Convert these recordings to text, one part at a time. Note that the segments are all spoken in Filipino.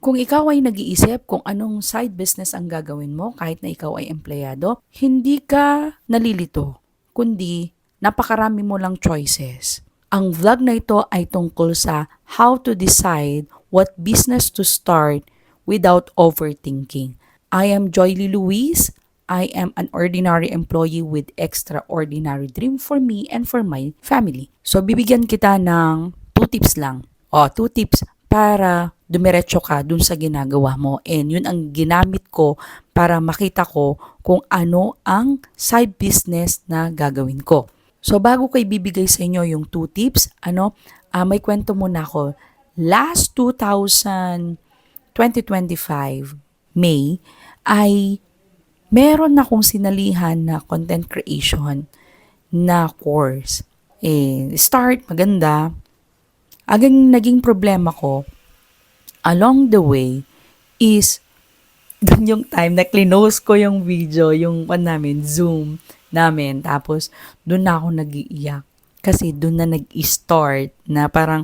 Kung ikaw ay nag-iisip kung anong side business ang gagawin mo kahit na ikaw ay empleyado, hindi ka nalilito, kundi napakarami mo lang choices. Ang vlog na ito ay tungkol sa how to decide what business to start without overthinking. I am Joyly Luis. I am an ordinary employee with extraordinary dream for me and for my family. So, bibigyan kita ng 2 tips lang. O, 2 tips para dumiretso ka dun sa ginagawa mo. And yun ang ginamit ko para makita ko kung ano ang side business na gagawin ko. So bago ko ibibigay sa inyo yung 2 tips, may kwento muna ako. Last 2025, May, ay meron akong sinalihan na content creation na course. Start, maganda. Ang naging problema ko, along the way, is dun yung time na clinose ko yung video, yung Zoom namin. Tapos, dun na ako nag-iiyak. Kasi dun na nag-start na parang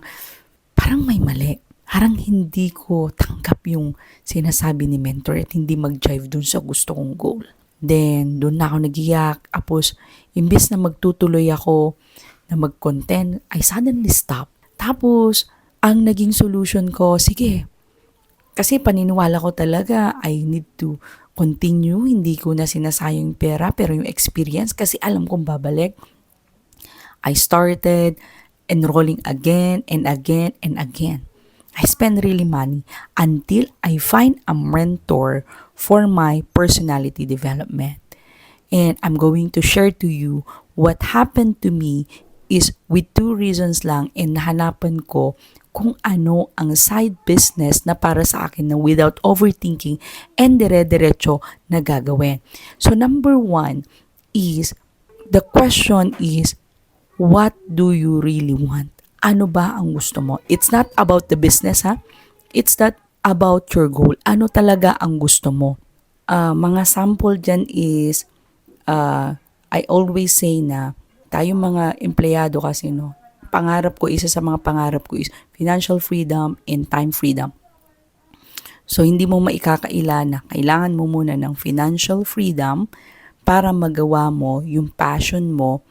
may mali. Parang hindi ko tanggap yung sinasabi ni mentor at hindi mag-jive dun sa gusto kong goal. Then, dun na ako nag-iyak. Tapos, imbes na magtutuloy ako na mag-content, I suddenly stop. Tapos, ang naging solution ko, sige, kasi paniniwala ko talaga, I need to continue. Hindi ko na sinasayang yung pera, pero yung experience, kasi alam kong babalik. I started enrolling again and again and again. I spend really money until I find a mentor for my personality development. And I'm going to share to you what happened to me is with 2 reasons lang and nahanapan ko kung ano ang side business na para sa akin na without overthinking and dire-diretso na gagawin. So number 1 is, the question is, what do you really want? Ano ba ang gusto mo? It's not about the business, ha? It's not about your goal. Ano talaga ang gusto mo? Mga sample dyan is, I always say na tayong mga empleyado kasi, no, isa sa mga pangarap ko is financial freedom and time freedom. So, hindi mo maikakaila na kailangan mo muna ng financial freedom para magawa mo yung passion mo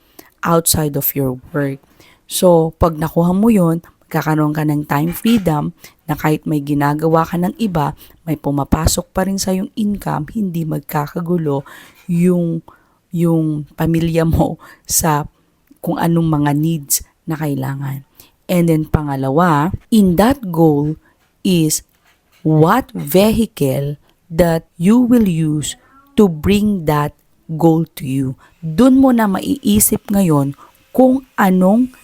outside of your work. So, pag nakuha mo yun, magkakaroon ka ng time freedom na kahit may ginagawa ka ng iba, may pumapasok pa rin sa yung income, hindi magkakagulo yung pamilya mo sa kung anong mga needs na kailangan. And then pangalawa, in that goal is what vehicle that you will use to bring that goal to you. Doon mo na maiisip ngayon kung anong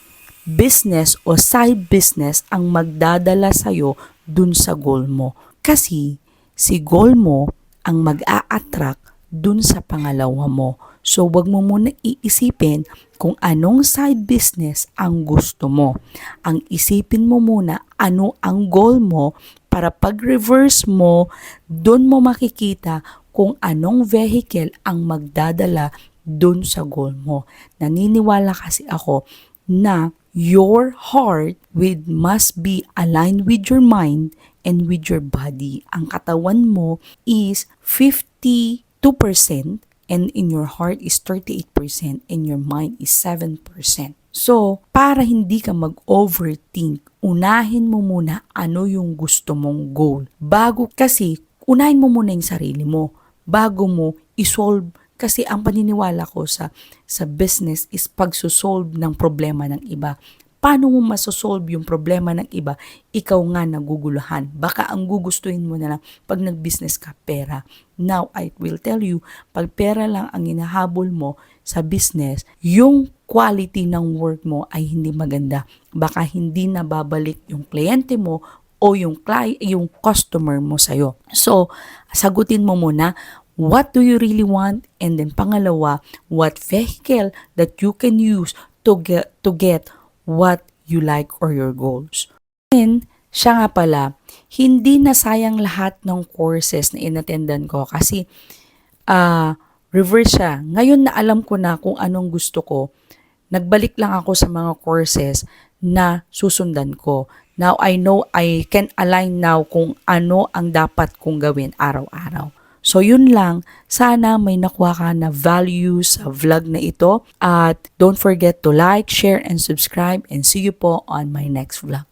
business o side business ang magdadala sa'yo dun sa goal mo. Kasi si goal mo ang mag-a-attract dun sa pangalawa mo. So, wag mo muna iisipin kung anong side business ang gusto mo. Ang isipin mo muna ano ang goal mo para pag-reverse mo, dun mo makikita kung anong vehicle ang magdadala dun sa goal mo. Naniniwala kasi ako na your heart must be aligned with your mind and with your body. Ang katawan mo is 52% and in your heart is 38% and your mind is 7%. So, para hindi ka mag-overthink, unahin mo muna ano yung gusto mong goal. Unahin mo muna yung sarili mo bago mo isolve. Kasi ang paniniwala ko sa business is pagsosolve ng problema ng iba. Paano mo masosolve yung problema ng iba? Ikaw nga naguguluhan. Baka ang gugustuhin mo na lang pag nag-business ka, pera. Now, I will tell you, pag pera lang ang hinahabol mo sa business, yung quality ng work mo ay hindi maganda. Baka hindi na babalik yung kliyente mo o yung customer mo sa'yo. So, sagutin mo muna, what do you really want? And then pangalawa, what vehicle that you can use to get what you like or your goals. And siya nga pala, hindi nasayang lahat ng courses na inattendan ko kasi reverse siya. Ngayon na alam ko na kung anong gusto ko, nagbalik lang ako sa mga courses na susundan ko. Now, I know I can align now kung ano ang dapat kong gawin araw-araw. So, yun lang. Sana may nakuha ka na value sa vlog na ito. At don't forget to like, share, and subscribe. And see you po on my next vlog.